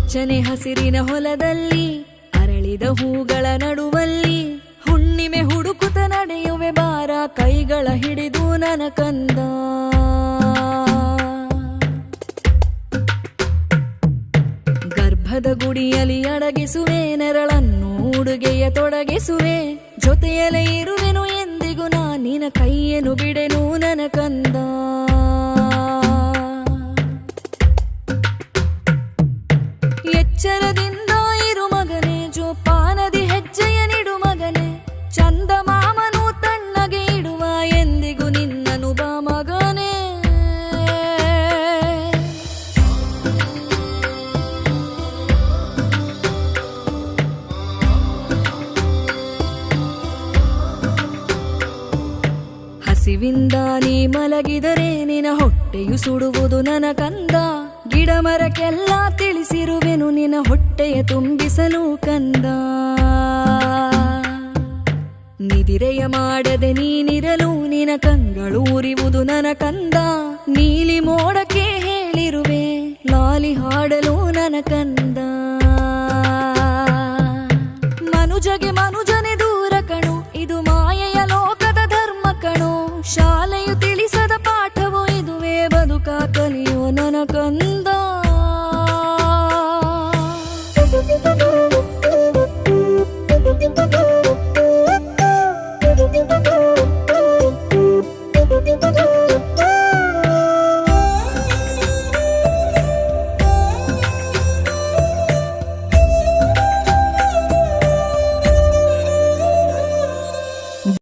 ಹಚ್ಚನೆ ಹಸಿರಿನ ಹೊಲದಲ್ಲಿ ಅರಳಿದ ಹೂಗಳ ನಡುವಲ್ಲಿ ಹುಣ್ಣಿಮೆ ಹುಡುಕುತ್ತ ನಡೆಯುವೆ ಬಾರ ಕೈಗಳ ಹಿಡಿದು ನನ್ನ ಕಂದ. ಗರ್ಭದ ಗುಡಿಯಲ್ಲಿ ಅಡಗಿಸುವೆ ನೆರಳನ್ನು ಉಡುಗೆಯ ತೊಡಗಿಸುವೆ ಜೊತೆಯಲ್ಲೇ ಇರುವೆನು ಎಂದಿಗೂ ನಾ ನಿನ್ನ ಕೈಯನ್ನು ಬಿಡೆನು ನನ್ನ ಕಂದ. ಎಚ್ಚರದಿಂದ ಇರು ಮಗನೇ ಜೋಪಾನದಿ ಹೆಜ್ಜೆಯ ನಿಡು ಮಗನೇ ಚಂದ ಮಾಮನು ತಣ್ಣಗೆ ಇಡುವ ಎಂದಿಗೂ ನಿನ್ನನು ಬಾ ಮಗನೇ. ಹಸಿವಿಂದ ನೀ ಮಲಗಿದರೆ ನಿನ್ನ ಹೊಟ್ಟೆಯು ಸುಡುವುದು ನನ್ನ ಕಂದ. ಗಿಡ ಮರಕ್ಕೆಲ್ಲ ತಿಳಿಸಿರುವೆನು ನಿನ್ನ ಹೊಟ್ಟೆಯ ತುಂಬಿಸಲು ಕಂದ. ನಿದಿರೆಯ ಮಾಡದೆ ನೀನಿರಲು ನಿನ್ನ ಕಂಗಳು ಉರಿವುದು ನನ್ನ ಕಂದ. ನೀಲಿ ಮೋಡಕ್ಕೆ ಹೇಳಿರುವೆ ಲಾಲಿ ಹಾಡಲು ನನ್ನ ಕಂದ.